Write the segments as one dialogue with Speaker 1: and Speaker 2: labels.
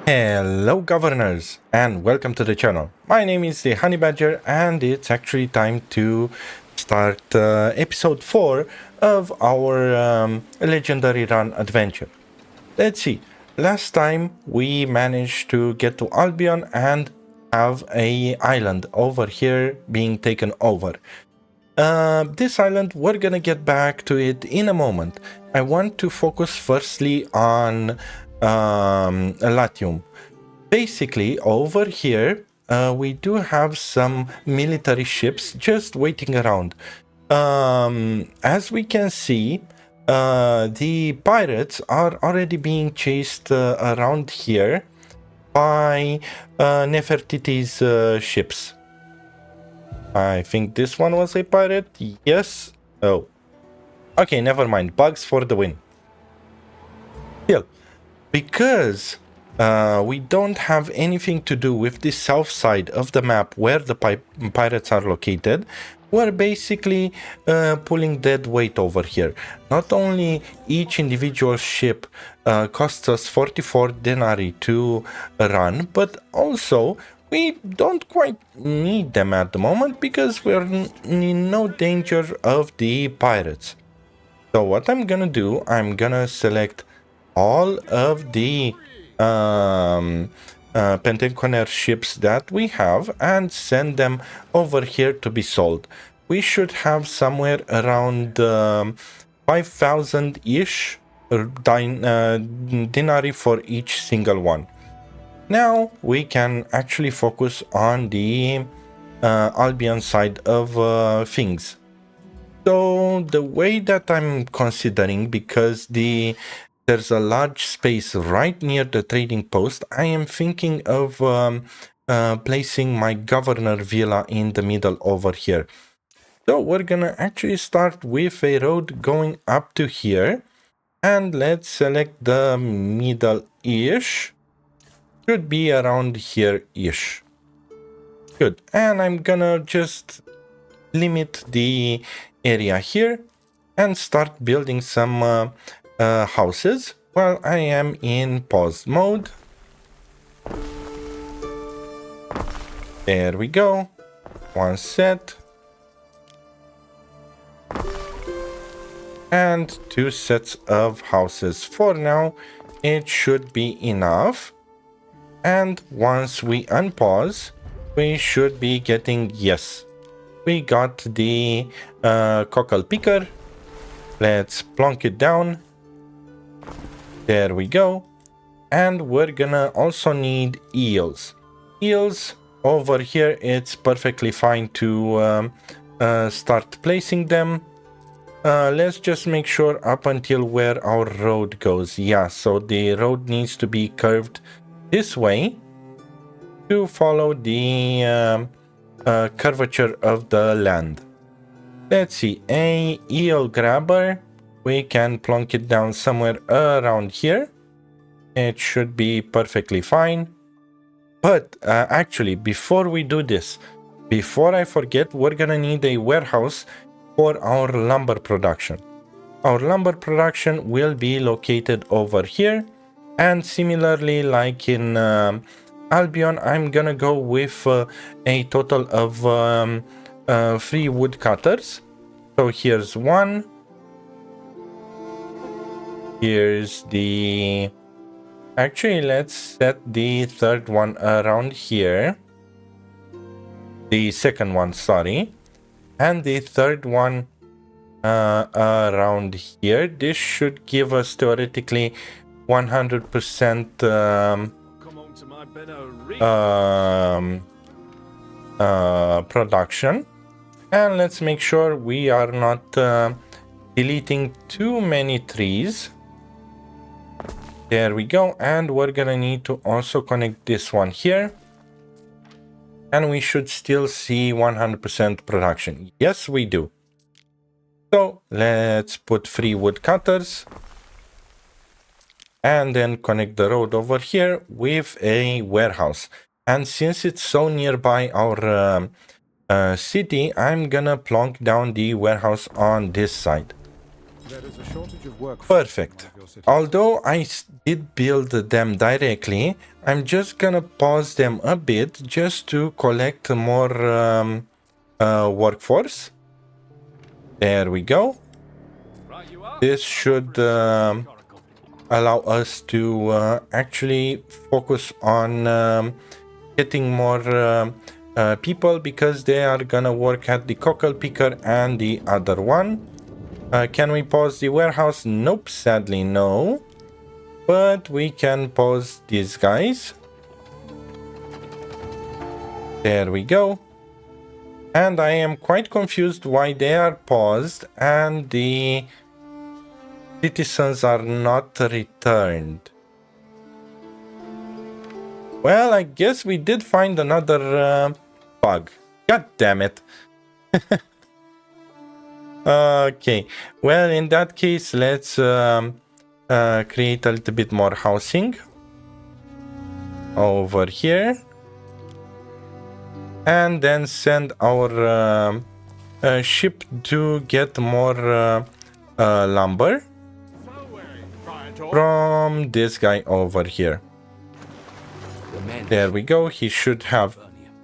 Speaker 1: Hello governors and welcome to the channel. My name is the Honey Badger and it's actually time to start episode 4 of our legendary run adventure. Let's see, last time we managed to get to Albion and have a island over here being taken over. This island, we're gonna get back to it in a moment. I want to focus firstly on Latium. Basically, over here, we do have some military ships just waiting around. As we can see, the pirates are already being chased around here by Nefertiti's ships. I think this one was a pirate. Yes. Oh. Okay, never mind. Bugs for the win. Still, because we don't have anything to do with the south side of the map where the pirates are located, we're basically pulling dead weight over here. Not only each individual ship costs us 44 denarii to run, but also we don't quite need them at the moment because we're in no danger of the pirates. So what I'm gonna do, I'm gonna select all of the Penteconaire ships that we have and send them over here to be sold. We should have somewhere around 5,000-ish denarii for each single one. Now we can actually focus on the Albion side of things. So the way that I'm considering, because there's a large space right near the trading post, I am thinking of placing my governor villa in the middle over here. So we're gonna actually start with a road going up to here, and let's select the middle-ish. Should be around here-ish. Good, and I'm gonna just limit the area here and start building some houses while I am in pause mode. There we go. One set. And 2 sets of houses. For now, it should be enough. And once we unpause, we should be getting, yes, we got the cockle picker. Let's plonk it down. There we go. And we're gonna also need eels. Eels over here, it's perfectly fine to start placing them. Let's just make sure up until where our road goes. Yeah, so the road needs to be curved this way to follow the curvature of the land. Let's see, a eel grabber. We can plonk it down somewhere around here. It should be perfectly fine. But actually, before we do this, before I forget, we're gonna need a warehouse for our lumber production. Our lumber production will be located over here. And similarly, like in Albion, I'm gonna go with a total of 3 woodcutters. So here's one. Here's the... Actually, let's set the third one around here. The second one, sorry. And the third one around here. This should give us theoretically 100% production. And let's make sure we are not deleting too many trees. There we go. And we're gonna need to also connect this one here. And we should still see 100% production. Yes, we do. So let's put 3 woodcutters. And then connect the road over here with a warehouse. And since it's so nearby our city, I'm gonna plonk down the warehouse on this side.
Speaker 2: There is a shortage of work.
Speaker 1: Perfect. Although I did build them directly, I'm just gonna pause them a bit just to collect more workforce. There we go. This should allow us to actually focus on getting more people, because they are gonna work at the cockle picker and the other one. Can we pause the warehouse? Nope, sadly no. But we can pause these guys. There we go. And I am quite confused why they are paused and the citizens are not returned. Well, I guess we did find another bug. God damn it. Okay, well, in that case, let's create a little bit more housing over here. And then send our ship to get more lumber from this guy over here. There we go. He should have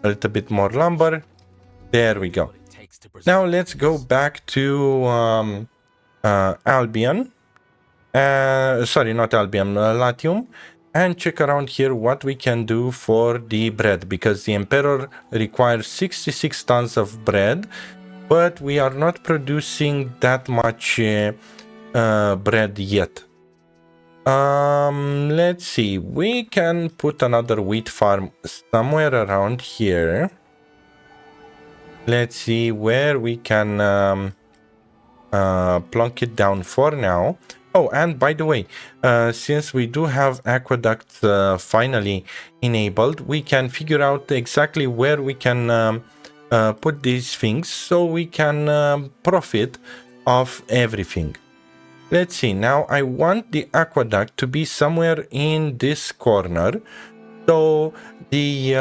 Speaker 1: a little bit more lumber. There we go. Now let's go back to Albion. Sorry, not Albion, Latium. And check around here what we can do for the bread, because the Emperor requires 66 tons of bread, but we are not producing that much bread yet. Let's see, we can put another wheat farm somewhere around here. Let's see where we can plunk it down for now. Oh, and by the way, since we do have aqueducts finally enabled, we can figure out exactly where we can put these things so we can profit of everything. Let's see, now I want the aqueduct to be somewhere in this corner, so the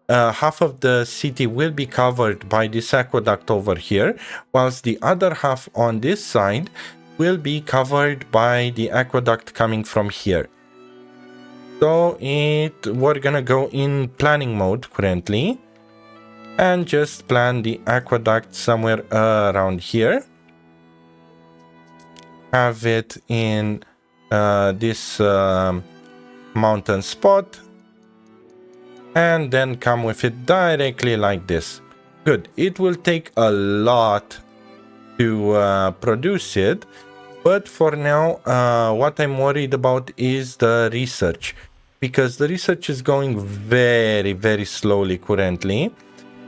Speaker 1: half of the city will be covered by this aqueduct over here, whilst the other half on this side will be covered by the aqueduct coming from here. So we're gonna go in planning mode currently and just plan the aqueduct somewhere around here. Have it in this mountain spot and then come with it directly like this. Good. It will take a lot to produce it, but for now what I'm worried about is the research, because the research is going very, very slowly currently.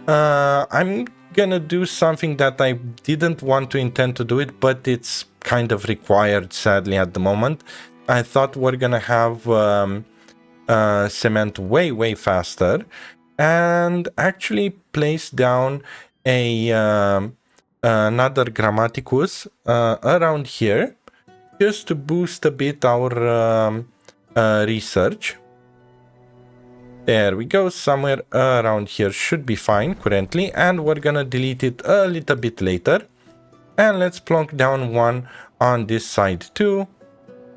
Speaker 1: I'm gonna do something that I didn't want to intend to do it, but it's kind of required sadly at the moment. I thought we're gonna have cement way faster, and actually place down a another grammaticus around here, just to boost a bit our research. There we go, somewhere around here should be fine currently, and we're gonna delete it a little bit later. And let's plonk down one on this side too,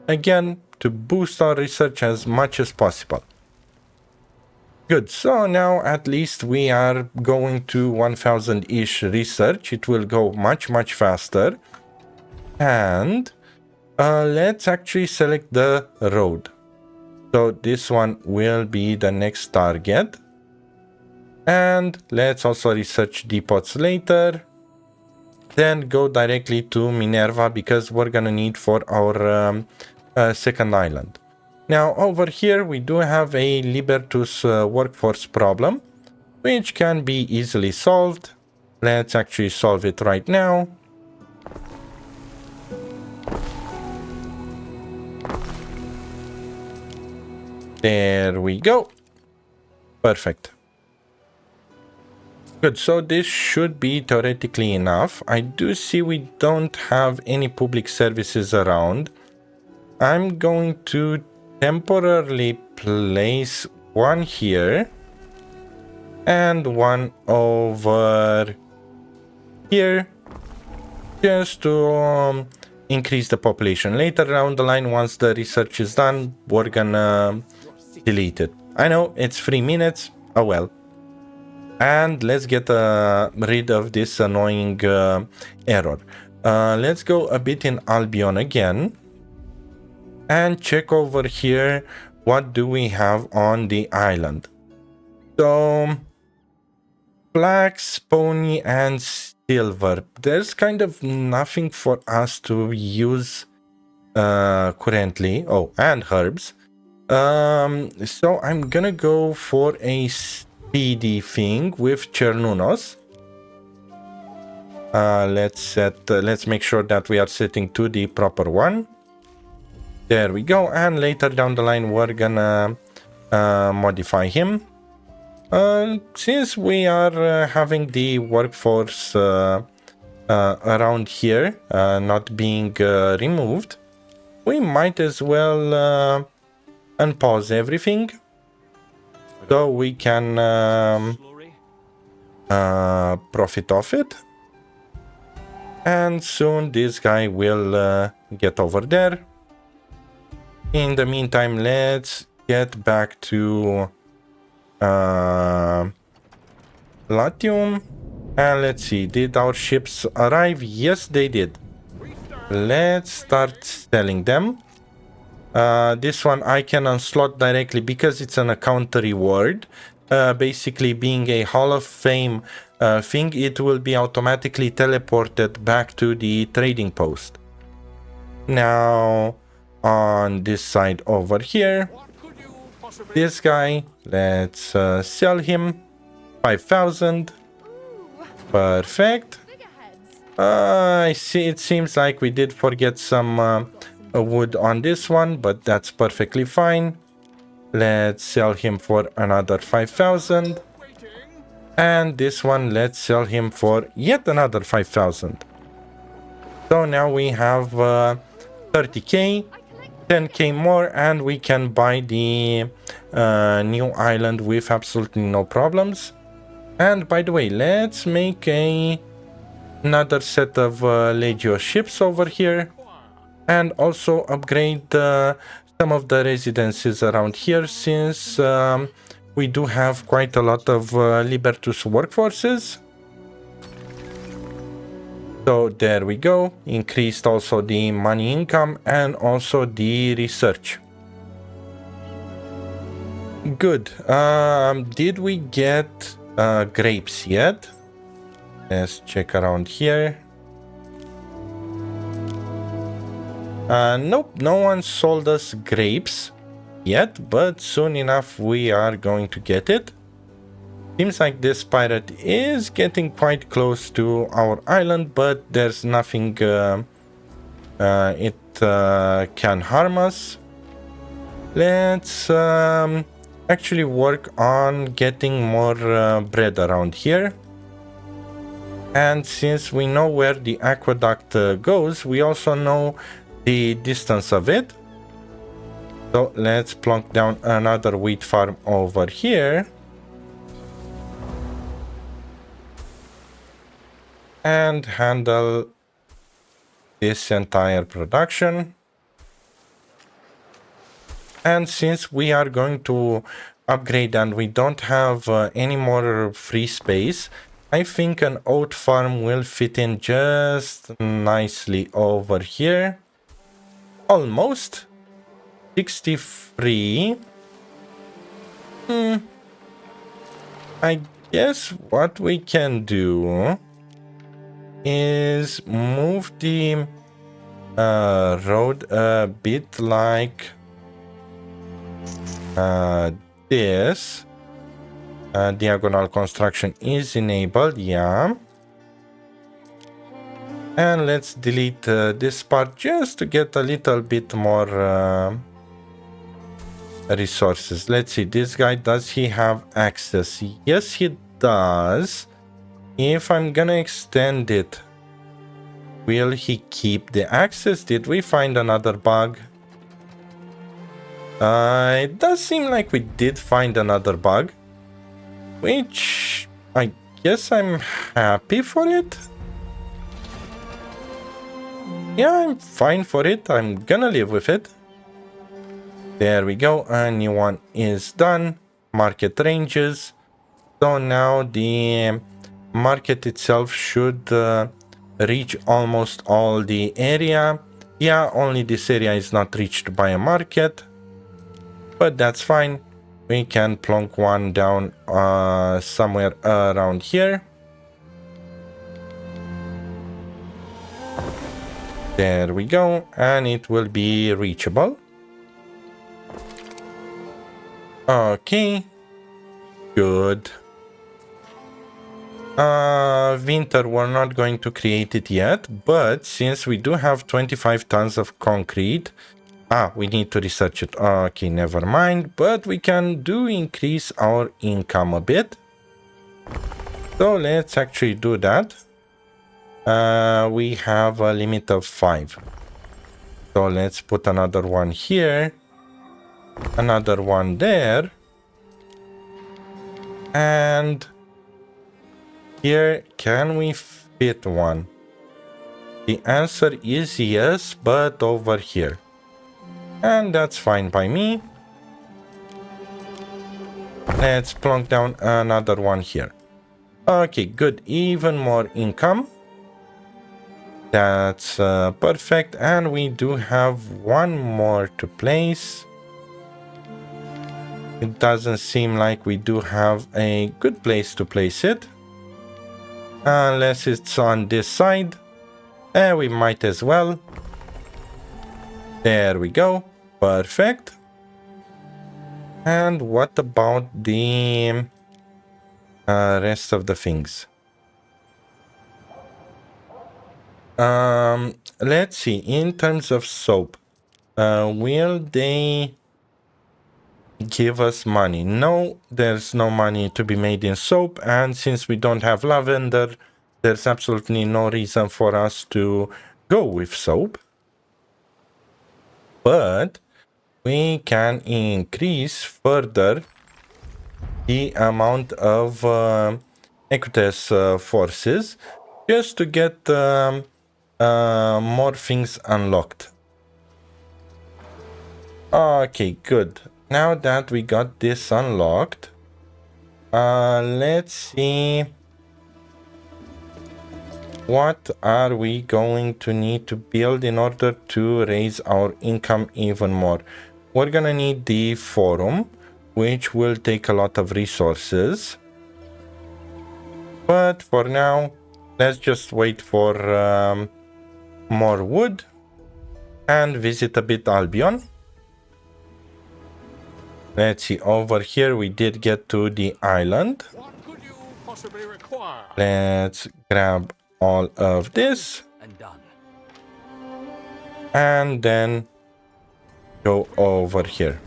Speaker 1: again to boost our research as much as possible. Good, so now at least we are going to 1000-ish research. It will go much faster. And let's actually select the road. So this one will be the next target. And let's also research depots later. Then go directly to Minerva, because we're gonna need for our second island. Now over here we do have a Libertus workforce problem, which can be easily solved. Let's actually solve it right now. There we go. Perfect. Good, so this should be theoretically enough. I do see we don't have any public services around. I'm going to temporarily place one here and one over here. just to increase the population. Later down the line, once the research is done, we're gonna delete it. I know it's 3 minutes. Oh well. And let's get rid of this annoying error. Let's go a bit in Albion again and check over here. What do we have on the island? So, flax, pony, and silver. There's kind of nothing for us to use currently. Oh, and herbs. So I'm gonna go for a speedy thing with Chernunos. Let's make sure that we are setting to the proper one. There we go. And later down the line, we're gonna modify him. Since we are having the workforce around here not being removed, we might as well unpause everything so we can profit off it. And soon this guy will get over there. In the meantime, let's get back to Latium. And let's see, did our ships arrive? Yes, they did. Let's start selling them. This one I can unslot directly because it's an account reward. Basically, being a Hall of Fame thing, it will be automatically teleported back to the trading post. Now, on this side over here, this guy, let's sell him. 5,000. Perfect. I see, it seems like we did forget some wood on this one, but that's perfectly fine. Let's sell him for another 5,000. And this one, let's sell him for yet another 5,000. So now we have 30k, 10k more, and we can buy the new island with absolutely no problems. And by the way, let's make another set of Legio ships over here, and also upgrade some of the residences around here, since we do have quite a lot of Libertus workforces. So there we go, increased also the money income and also the research. Good. Did we get grapes yet? Let's check around here. Nope, no one sold us grapes yet, but soon enough we are going to get it. Seems like this pirate is getting quite close to our island, but there's nothing it can harm us. Let's actually work on getting more bread around here. And since we know where the aqueduct goes, we also know the distance of it. So let's plunk down another wheat farm over here. And handle this entire production. And since we are going to upgrade and we don't have any more free space, I think an oat farm will fit in just nicely over here. Almost. 63. I guess what we can do is move the road a bit like this. Diagonal construction is enabled, yeah. And let's delete this part just to get a little bit more resources. Let's see, this guy, does he have access? Yes, he does. If I'm gonna extend it, will he keep the access? Did we find another bug? It does seem like we did find another bug, which I guess I'm happy for it. Yeah, I'm fine for it. I'm gonna live with it. There we go. A new one is done. Market ranges. So now the market itself should reach almost all the area. Yeah, only this area is not reached by a market, but that's fine. We can plonk one down somewhere around here. There we go, and it will be reachable. Okay, good. Winter, we're not going to create it yet, but since we do have 25 tons of concrete, we need to research it. Okay, never mind, but we can increase our income a bit. So let's actually do that. We have a limit of 5. So let's put another one here, another one there, and here, can we fit one? The answer is yes, but over here. And that's fine by me. Let's plonk down another one here. Okay, good. Even more income. That's perfect. And we do have one more to place. It doesn't seem like we do have a good place to place it. Unless it's on this side. We might as well. There we go. Perfect. And what about the rest of the things? Let's see. In terms of soap, will they give us money? No, there's no money to be made in soap. And since we don't have lavender, there's absolutely no reason for us to go with soap. But we can increase further the amount of equites forces just to get more things unlocked. Okay, good. Now that we got this unlocked, let's see. What are we going to need to build in order to raise our income even more? We're gonna need the forum, which will take a lot of resources. But for now, let's just wait for more wood and visit a bit Albion. Let's see, over here we did get to the island.
Speaker 2: What could you possibly require?
Speaker 1: Let's grab all of this
Speaker 2: And done.
Speaker 1: and then go over here.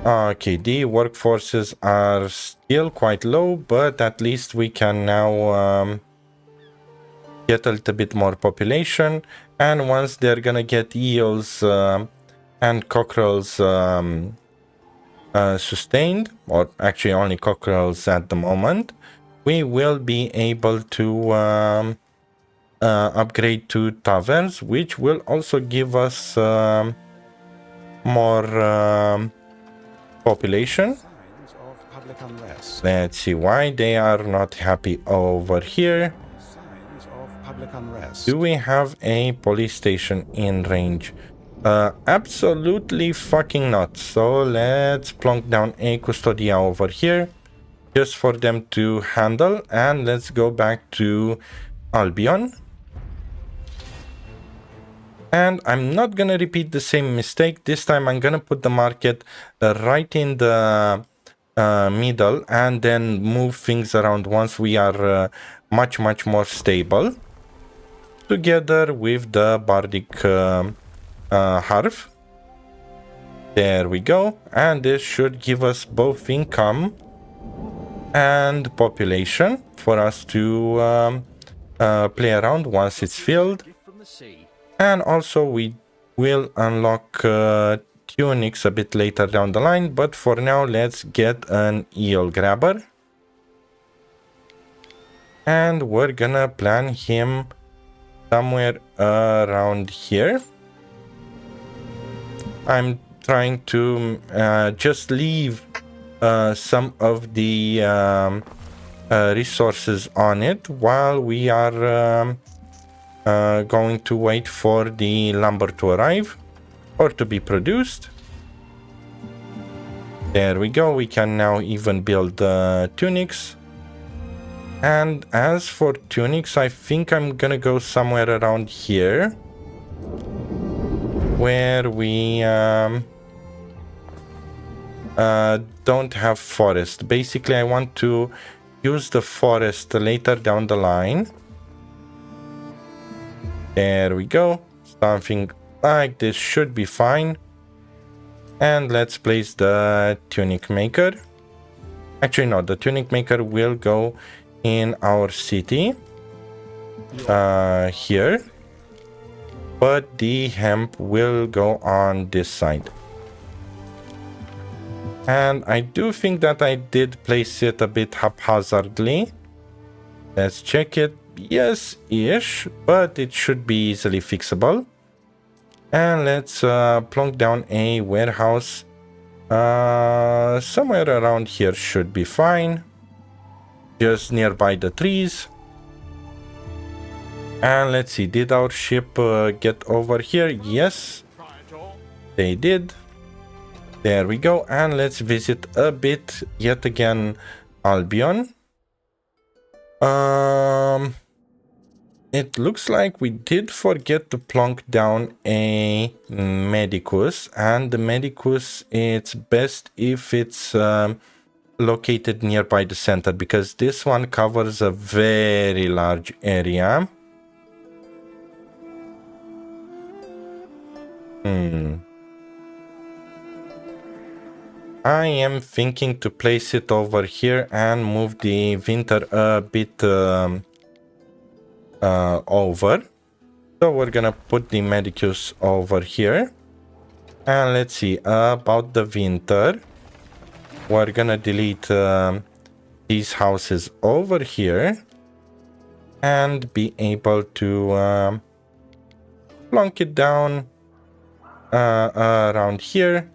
Speaker 1: Okay, the workforces are still quite low, but at least we can now get a little bit more population. And once they're gonna get eels and cockerels sustained, or actually only cockerels at the moment, we will be able to upgrade to taverns, which will also give us more population. Let's see why they are not happy over here. Do we have a police station in range? Absolutely fucking not. So let's plonk down a custodia over here just for them to handle, and let's go back to Albion. And I'm not gonna repeat the same mistake. This time I'm gonna put the market right in the middle and then move things around once we are much more stable, together with the bardic harv. There we go, and this should give us both income and population for us to play around once it's filled. And also we will unlock tunics a bit later down the line, but for now let's get an eel grabber. And we're gonna plan him somewhere around here. I'm trying to just leave some of the resources on it while we are going to wait for the lumber to arrive or to be produced. There we go. We can now even build tunics. And as for tunics, I think I'm gonna go somewhere around here where we don't have forest. Basically, I want to use the forest later down the line. There we go. Something like this should be fine. And let's place the tunic maker. Actually, no, the tunic maker will go in our city here. But the hemp will go on this side. And I do think that I did place it a bit haphazardly. Let's check it. Yes-ish, but it should be easily fixable. And let's plonk down a warehouse. Somewhere around here should be fine. Just nearby the trees. And let's see, did our ship get over here? Yes, they did. There we go. And let's visit a bit yet again Albion. It looks like we did forget to plonk down a medicus, and the medicus, it's best if it's located nearby the center, because this one covers a very large area. I am thinking to place it over here and move the winter a bit over. So we're gonna put the medicus over here. And let's see, about the winter. We're gonna delete these houses over here. And be able to plonk it down around here.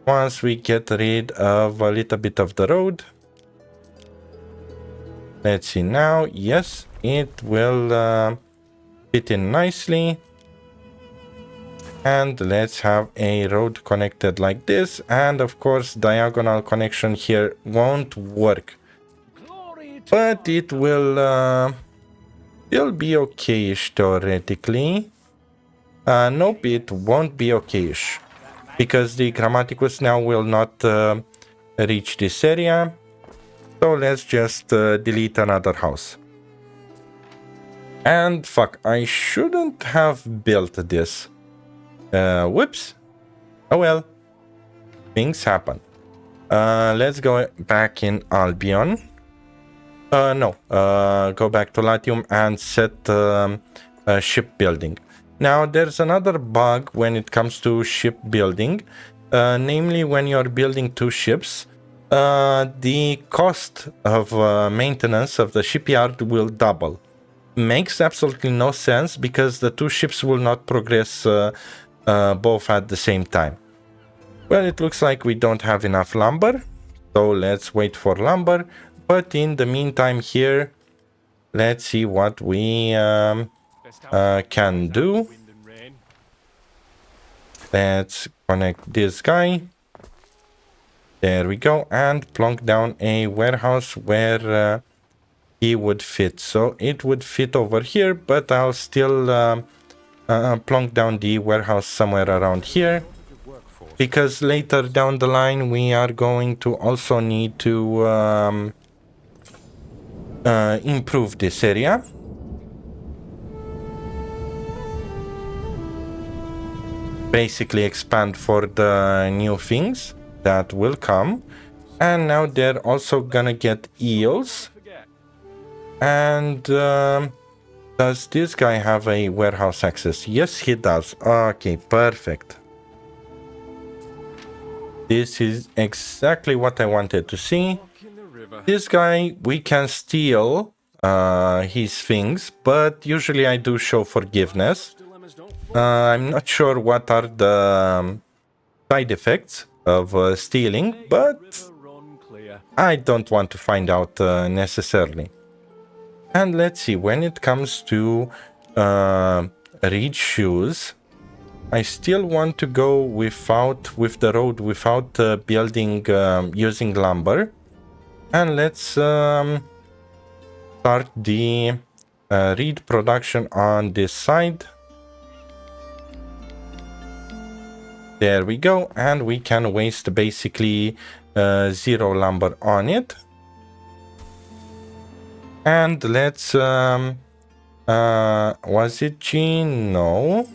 Speaker 1: Once we get rid of a little bit of the road. Let's see now. Yes, it will fit in nicely. And let's have a road connected like this. And of course, diagonal connection here won't work. But it will still be okay-ish theoretically. Nope, it won't be okay-ish. Because the Grammaticus now will not reach this area. So let's just delete another house. And fuck, I shouldn't have built this. Whoops. Oh well. Things happen. Let's go back in Albion. No. Go back to Latium and set shipbuilding. Now, there's another bug when it comes to shipbuilding, namely when you're building two ships, the cost of maintenance of the shipyard will double. Makes absolutely no sense because the two ships will not progress both at the same time. Well, it looks like we don't have enough lumber, so let's wait for lumber. But in the meantime here, let's see what we can do. Let's connect this guy. There we go. And plonk down a warehouse where he would fit. So it would fit over here, but I'll still plonk down the warehouse somewhere around here. Because later down the line, we are going to also need to improve this area. Basically expand for the new things that will come. And now they're also gonna get eels. And does this guy have a warehouse access? Yes, he does. Okay, perfect. This is exactly what I wanted to see. This guy we can steal his things, but usually I do show forgiveness. I'm not sure what are the side effects of stealing, but I don't want to find out necessarily. And let's see, when it comes to reed shoes, I still want to go with the road without building using lumber. And let's start the reed production on this side. There we go, and we can waste basically 0 lumber on it. And let's was it G? No.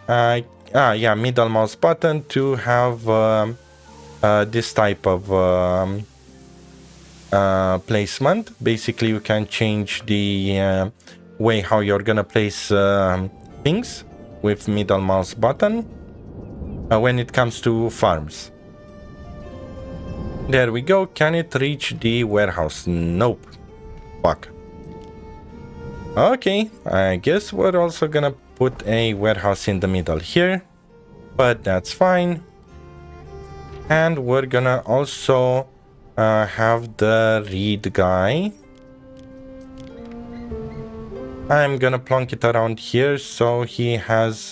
Speaker 1: Yeah, middle mouse button to have this type of placement. Basically, you can change the way how you're gonna place things with middle mouse button when it comes to farms. There we go. Can it reach the warehouse? Nope. Fuck. Okay, I guess we're also gonna put a warehouse in the middle here, but that's fine. And we're gonna also have the reed guy. I'm gonna plonk it around here so he has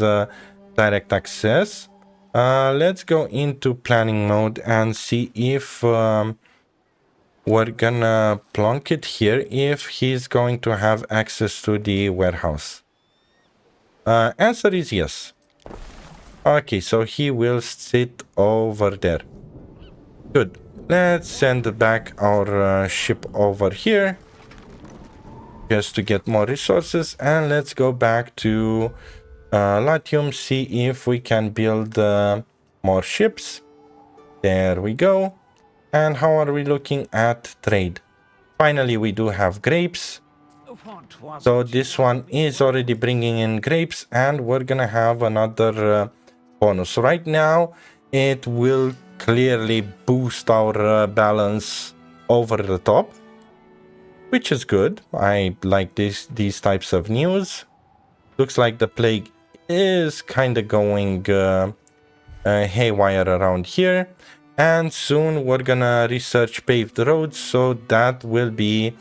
Speaker 1: direct access. Let's go into planning mode and see if we're gonna plonk it here if he's going to have access to the warehouse. Answer is yes. Okay, so he will sit over there. Good. Let's send back our ship over here just to get more resources, and let's go back to Latium, see if we can build more ships. There we go. And how are we looking at trade? Finally, we do have grapes. So this one is already bringing in grapes, and we're gonna have another bonus. Right now, it will clearly boost our balance over the top, which is good. I like these types of news. Looks like the plague is kind of going haywire around here. And soon we're gonna research paved roads, so that will be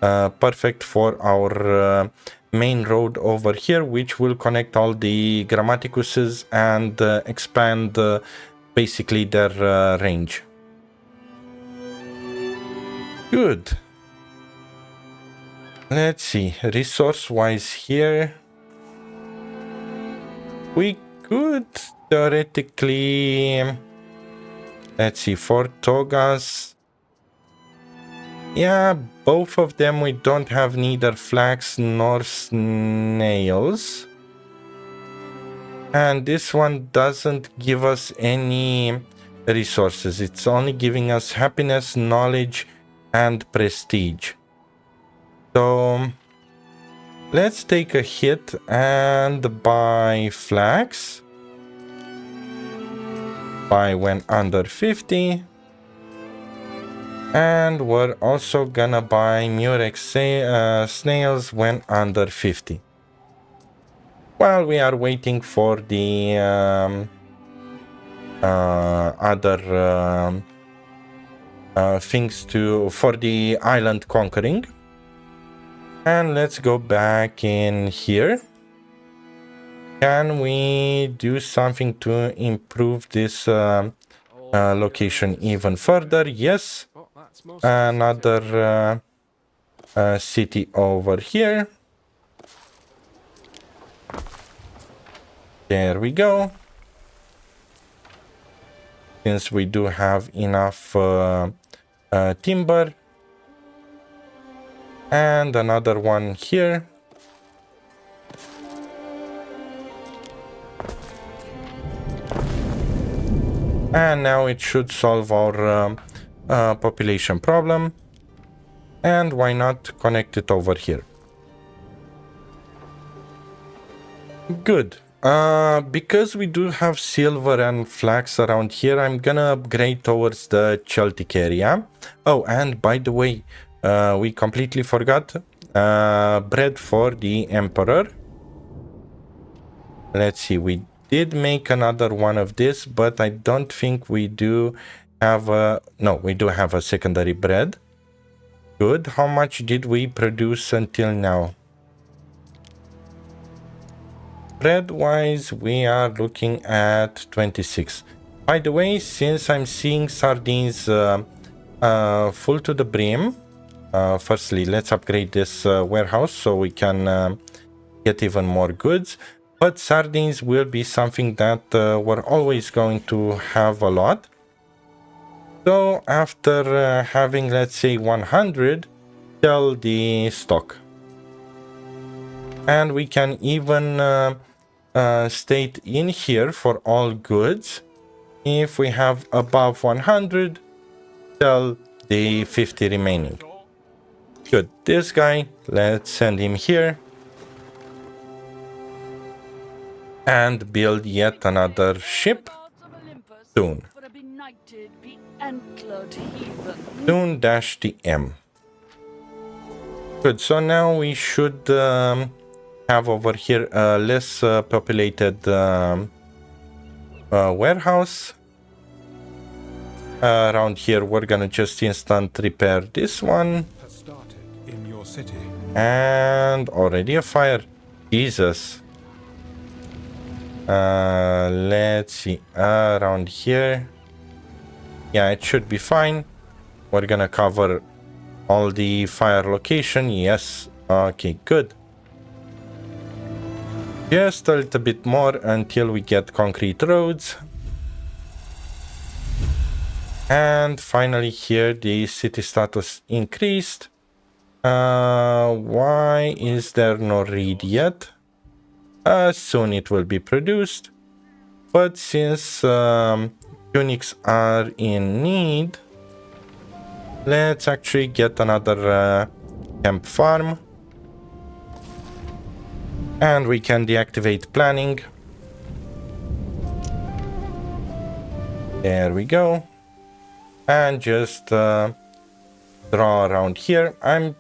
Speaker 1: perfect for our main road over here, which will connect all the Grammaticuses and expand basically their range. Good. Let's see, resource-wise here, we could theoretically... Let's see, for togas, yeah, both of them we don't have neither flax nor snails. And this one doesn't give us any resources. It's only giving us happiness, knowledge, and prestige. So let's take a hit and buy flax. Buy when under 50, and we're also gonna buy murex snails when under 50. While we are waiting for the other things for the island conquering. And let's go back in here. Can we do something to improve this location even further? Yes. Another city over here. There we go. Since we do have enough timber. And another one here. And now it should solve our population problem. And why not connect it over here? Good. Because we do have silver and flax around here, I'm gonna upgrade towards the Celtic area. Oh, and by the way, we completely forgot. bread for the Emperor. Let's see, we did make another one of this, but I don't think we do have a... No, we do have a secondary bread. Good. How much did we produce until now? Bread-wise, we are looking at 26. By the way, since I'm seeing sardines full to the brim, firstly, let's upgrade this warehouse so we can get even more goods. But sardines will be something that we're always going to have a lot. So after having, let's say, 100, sell the stock. And we can even state in here for all goods, if we have above 100, sell the 50 remaining. Good. This guy, let's send him here. And build yet another ship soon. Soon dash the M. Good, so now we should have over here a less populated warehouse. Around here we're gonna just instant repair this one. And already a fire. Jesus. Let's see, around here, yeah, it should be fine. We're gonna cover all the fire location. Yes, okay, good. Just a little bit more until we get concrete roads. And finally here the city status increased. Why is there no reed yet? Soon it will be produced, but since Unix are in need, let's actually get another camp farm, and we can deactivate planning. There we go, and just draw around here. I'm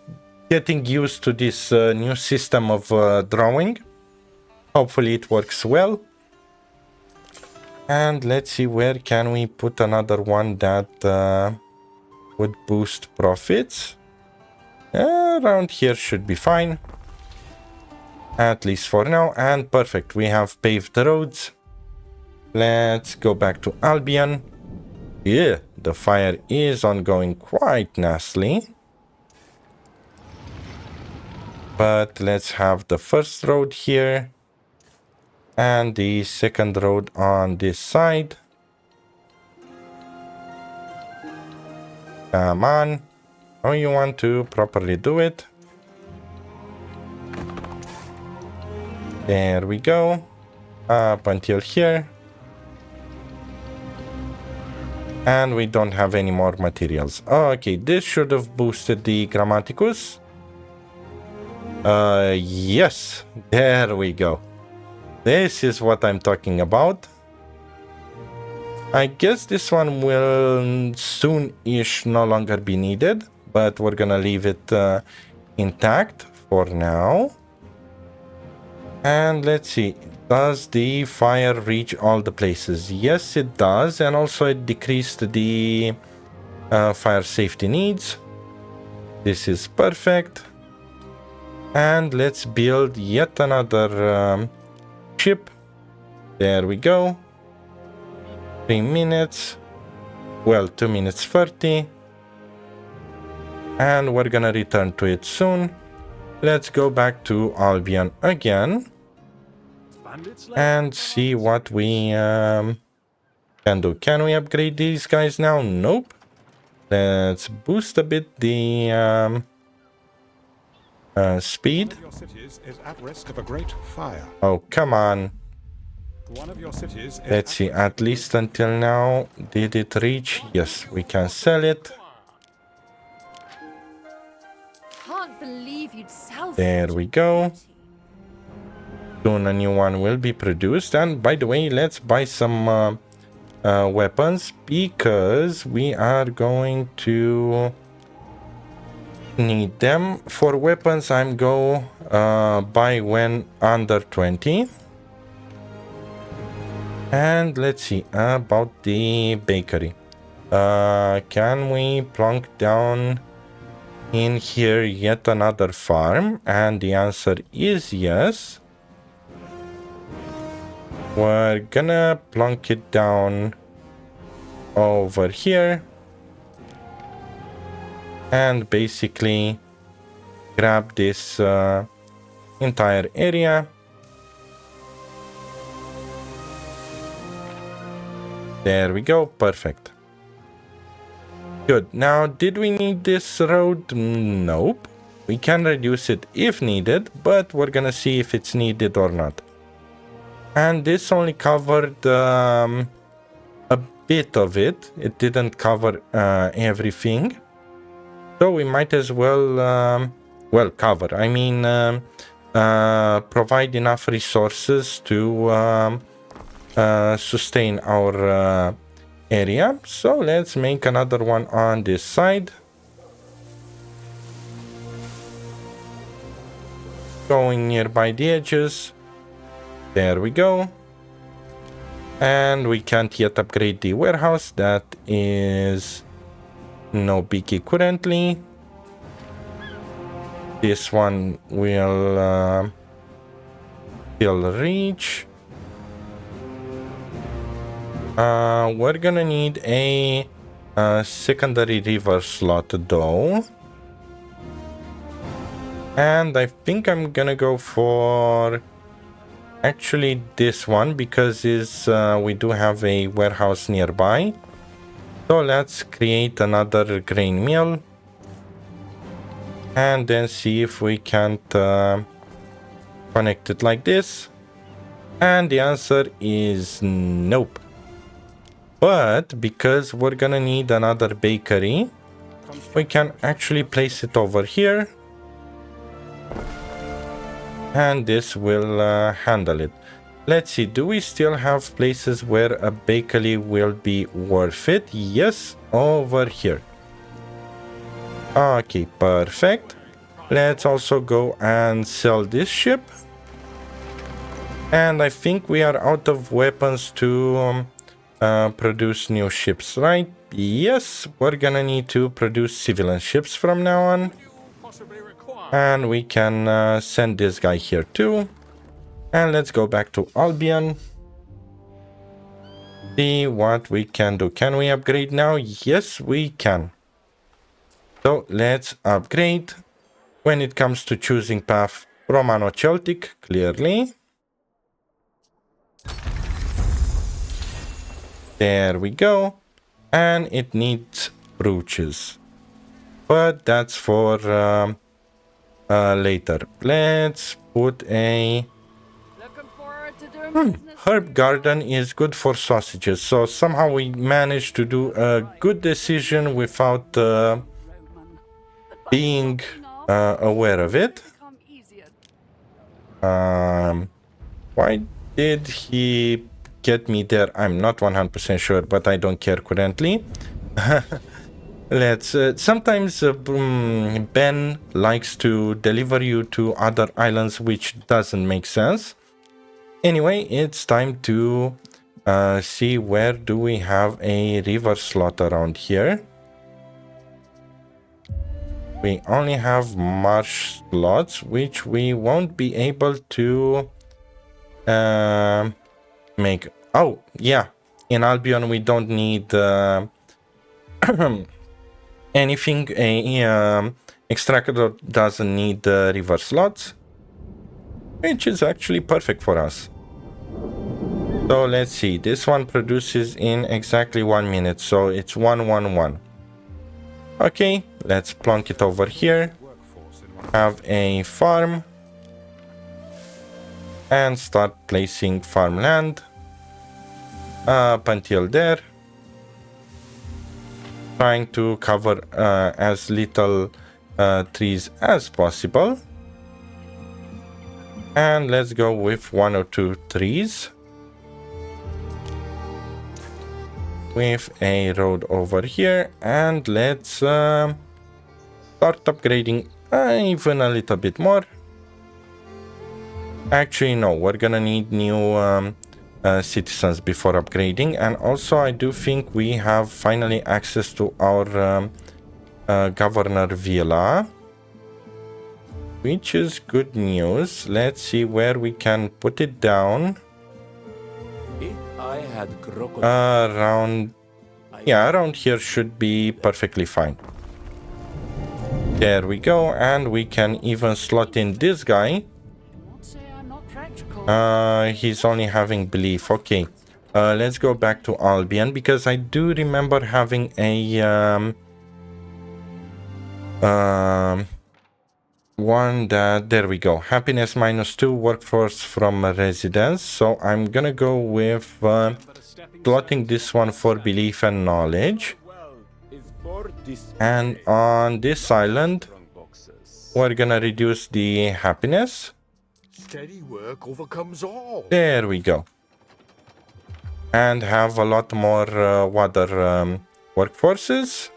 Speaker 1: getting used to this new system of drawing. Hopefully it works well. And let's see, where can we put another one that would boost profits? Around here should be fine. At least for now. And perfect, we have paved roads. Let's go back to Albion. Yeah, the fire is ongoing quite nicely. But let's have the first road here. And the second road on this side. Come on. Oh, you want to properly do it. There we go. Up until here. And we don't have any more materials. Okay, this should have boosted the Grammaticus. Yes. There we go. This is what I'm talking about. I guess this one will soon-ish no longer be needed, but we're gonna leave it intact for now. And let's see, does the fire reach all the places? Yes, it does, and also it decreased the fire safety needs. This is perfect. And let's build yet another ship. There we go. 3 minutes. Well, 2 minutes 30. And we're gonna return to it soon. Let's go back to Albion again. And see what we can do. Can we upgrade these guys now? Nope. Let's boost a bit the speed.
Speaker 2: One of your cities is at risk of a great fire.
Speaker 1: Oh, come on.
Speaker 2: One of your cities is
Speaker 1: Let's see, at least until now, did it reach? Yes, we can sell it.
Speaker 3: Can't believe you'd sell
Speaker 1: There we go. Soon a new one will be produced. And by the way, let's buy some weapons, because we are going to need them. For weapons, I'm go buy when under 20. And let's see about the bakery. Can we plunk down in here yet another farm? And the answer is yes. We're gonna plunk it down over here and basically grab this entire area. There we go, perfect. Good. Now, did we need this road? Nope. We can reduce it if needed, but we're gonna see if it's needed or not. And this only covered a bit of it. It didn't cover everything. So we might as well, cover. I mean, provide enough resources to sustain our area. So let's make another one on this side. Going nearby the edges. There we go. And we can't yet upgrade the warehouse. That is no biggie currently. This one will still reach. We're gonna need a secondary river slot though. And I think I'm gonna go for actually this one because we do have a warehouse nearby. So let's create another grain mill and then see if we can't connect it like this. And the answer is nope. But because we're gonna need another bakery, we can actually place it over here. And this will handle it. Let's see, do we still have places where a bakery will be worth it? Yes, over here. Okay, perfect. Let's also go and sell this ship. And I think we are out of weapons to produce new ships, right? Yes, we're gonna need to produce civilian ships from now on. And we can send this guy here too. And let's go back to Albion. See what we can do. Can we upgrade now? Yes, we can. So let's upgrade. When it comes to choosing path, Romano-Celtic, clearly. There we go. And it needs brooches. But that's for later. Let's put a herb garden is good for sausages. So somehow we managed to do a good decision without being aware of it. Why did he get me there? I'm not 100% sure, but I don't care currently. Let's sometimes Ben likes to deliver you to other islands, which doesn't make sense. Anyway, it's time to see where do we have a river slot around here. We only have marsh slots, which we won't be able to make. Oh yeah, in Albion we don't need anything. A extractor doesn't need river slots, which is actually perfect for us. So let's see, this one produces in exactly 1 minute, so it's 111. Okay, let's plunk it over here, have a farm, and start placing farmland up until there, trying to cover as little trees as possible. And let's go with 1 or 2 trees with a road over here, and let's start start upgrading even a little bit more. Actually, no, we're gonna need new citizens before upgrading. And also, I do think we have finally access to our governor villa, which is good news. Let's see where we can put it down.
Speaker 4: If I had
Speaker 1: Around, yeah, around here should be perfectly fine. There we go, and we can even slot in this guy. He's only having belief. Okay, let's go back to Albion, because I do remember having a one that, there we go, happiness -2, workforce from residence. So I'm gonna go with plotting this one for belief and knowledge. And on this island, we're gonna reduce the happiness.
Speaker 4: steady work overcomes all.
Speaker 1: There we go. And have a lot more water workforces.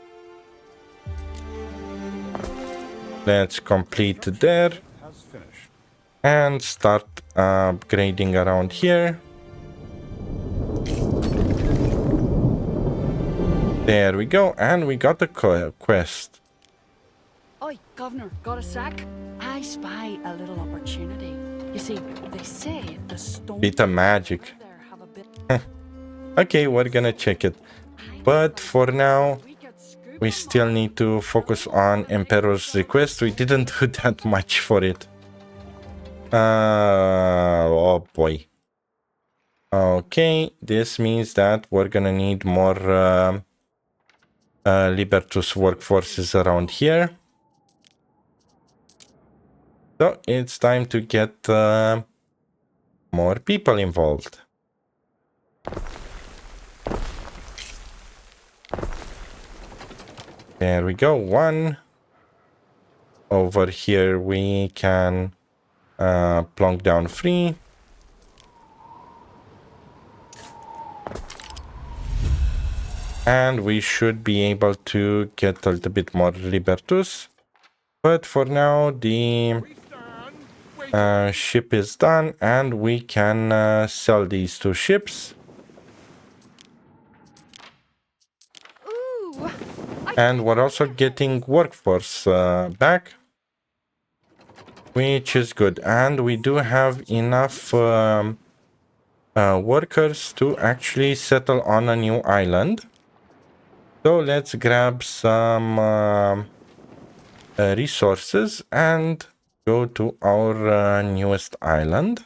Speaker 1: Let's complete there.
Speaker 2: Has finished.
Speaker 1: And start upgrading around here. There we go. And we got a quest.
Speaker 5: Oi, Governor, got a sack? I spy a little opportunity. You see, they say the stone...
Speaker 1: Bit of magic.
Speaker 5: there have a bit...
Speaker 1: Okay, we're gonna check it. But for now,
Speaker 5: We get scooped
Speaker 1: we still need to focus on Emperor's request. We didn't do that much for it. Oh boy. Okay, this means that we're gonna need more Libertus workforces around here. So it's time to get more people involved. There we go, one. Over here we can plonk down 3. And we should be able to get a little bit more Libertus. But for now, the ship is done, and we can sell these 2 ships.
Speaker 3: Ooh,
Speaker 1: And we're also getting workforce back, which is good. And we do have enough workers to actually settle on a new island. So let's grab some resources and go to our newest island.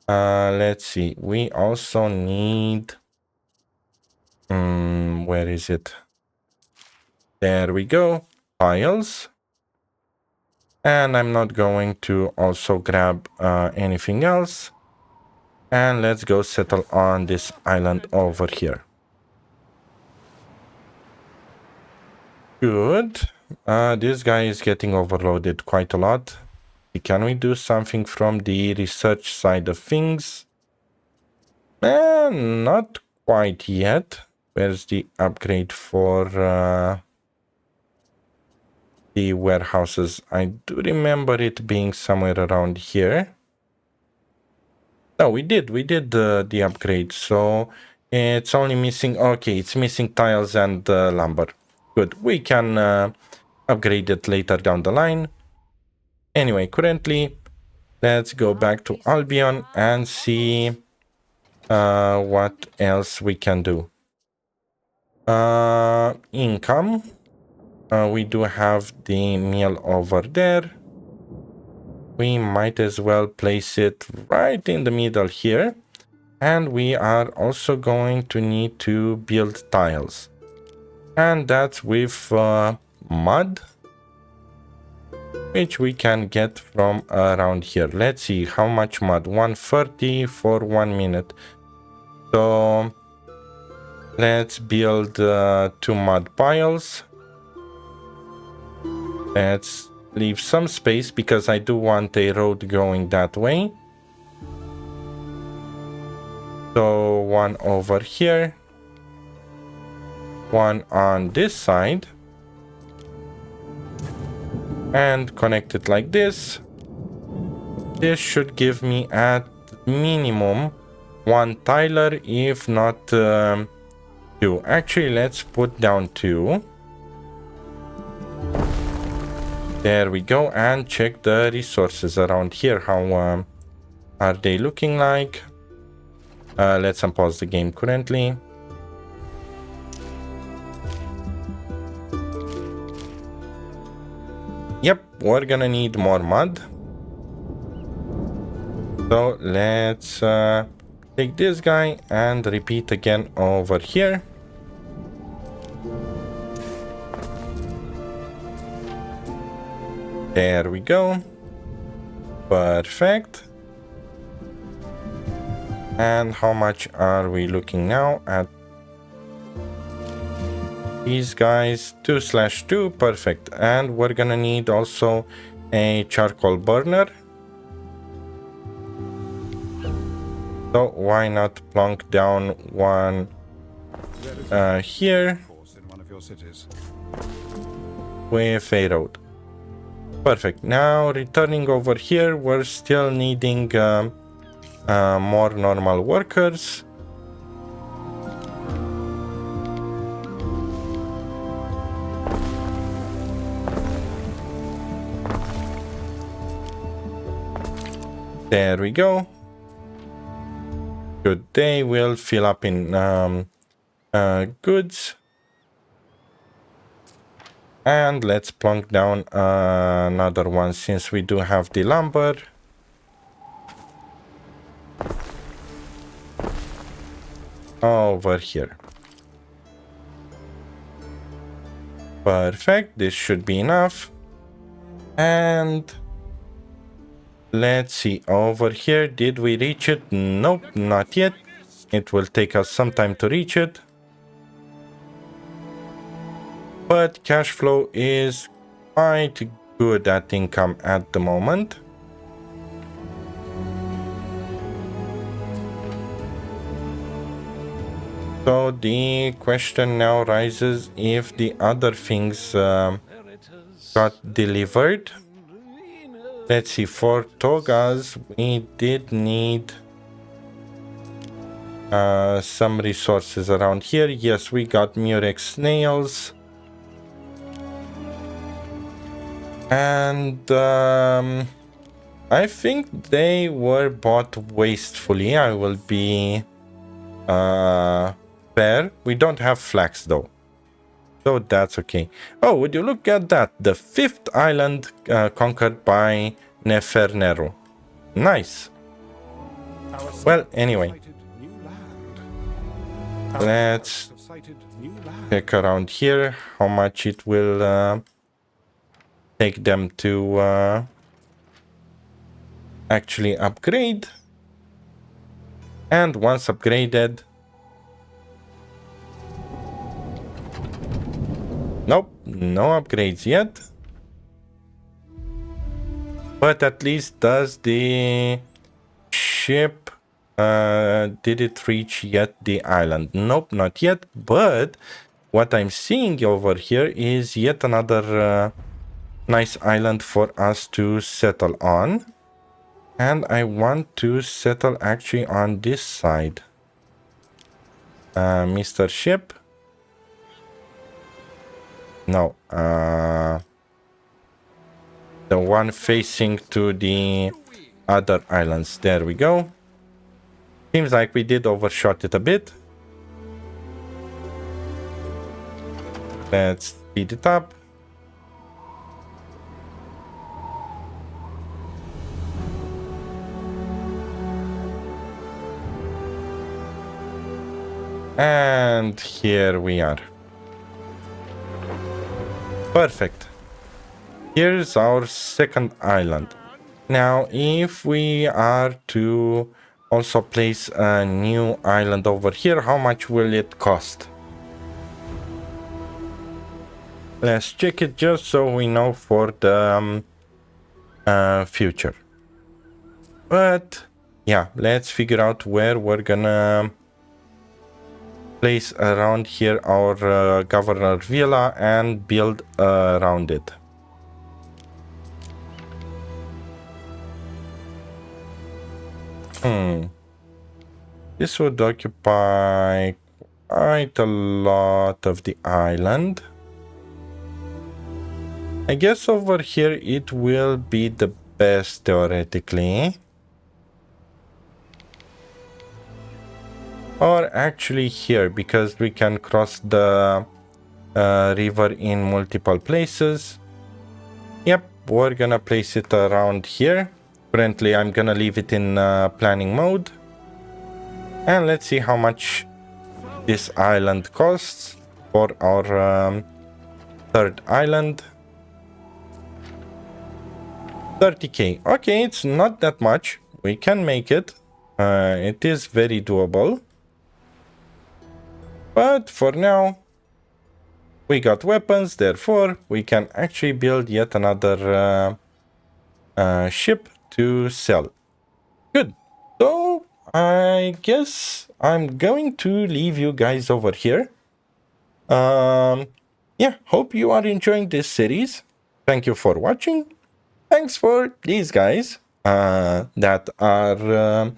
Speaker 1: Let's see. We also need... where is it? There we go. Tiles. And I'm not going to also grab anything else. And let's go settle on this island over here. Good. This guy is getting overloaded quite a lot. Can we do something from the research side of things? Not quite yet. Where's the upgrade for the warehouses? I do remember it being somewhere around here. No, we did the upgrade. So it's only missing... Okay, it's missing tiles and lumber. Good. We can upgrade it later down the line. Anyway, currently, let's go back to Albion and see what else we can do. Income. We do have the meal over there. We might as well place it right in the middle here. And we are also going to need to build tiles. And that's with mud, which we can get from around here. Let's see how much mud. 130 for 1 minute. So let's build 2 mud piles. Let's leave some space because I do want a road going that way. So 1 over here. 1 on this side. and connect it like this. This should give me at minimum 1 tiler, if not 2. Actually, let's put down 2. There we go, and check the resources around here. How are they looking like? Let's unpause the game currently. Yep, we're gonna need more mud. So let's take this guy and repeat again over here. There we go. Perfect. And how much are we looking now at? These guys, 2/2, perfect. And we're gonna need also a charcoal burner. So why not plunk down one here
Speaker 2: In one of your cities.
Speaker 1: with a road. Perfect. Now returning over here, we're still needing more normal workers. There we go. Good day. We'll fill up in goods. And let's plunk down another one since we do have the lumber. Over here. Perfect. This should be enough. And let's see. Over here, did we reach it? Nope, not yet. It will take us some time to reach it. But cash flow is quite good at income at the moment. So the question now rises if the other things got delivered. Let's see, for togas we did need some resources around here. Yes, we got murex snails. And I think they were bought wastefully. I will be fair. We don't have flax though, so that's okay. Oh, would you look at that? The 5th island conquered by Neferneru. Nice. Well, anyway, let's check around here how much it will take them to actually upgrade. And once upgraded, nope, no upgrades yet. But at least does the ship did it reach yet the island? Nope, not yet. But what I'm seeing over here is yet another nice island for us to settle on. And I want to settle actually on this side. Mr. Ship. No. The one facing to the other islands. There we go. Seems like we did overshot it a bit. Let's speed it up. And here we are. Perfect. Here's our second island. Now, if we are to also place a new island over here, how much will it cost? Let's check it just so we know for the future. But yeah, let's figure out where we're gonna place around here our governor villa and build around it. This would occupy quite a lot of the island. I guess over here it will be the best theoretically. Or actually here, because we can cross the river in multiple places. Yep, we're gonna place it around here. Currently I'm gonna leave it in planning mode. And let's see how much this island costs for our third island. 30k. Okay, it's not that much. We can make it. It is very doable. But for now, we got weapons, therefore we can actually build yet another ship to sell. Good. So I guess I'm going to leave you guys over here. Yeah, hope you are enjoying this series. Thank you for watching. Thanks for these guys that are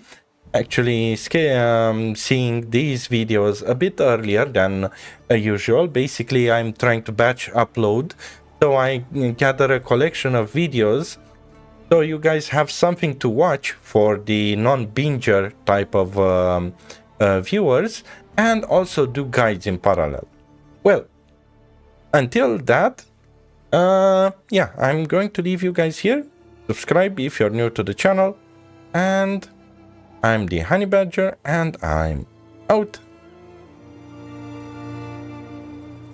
Speaker 1: actually seeing these videos a bit earlier than usual. Basically, I'm trying to batch upload, so I gather a collection of videos so you guys have something to watch for the non-binger type of viewers, and also do guides in parallel. Well, until that, yeah, I'm going to leave you guys here. Subscribe if you're new to the channel, and I'm the Honey Badger, and I'm out.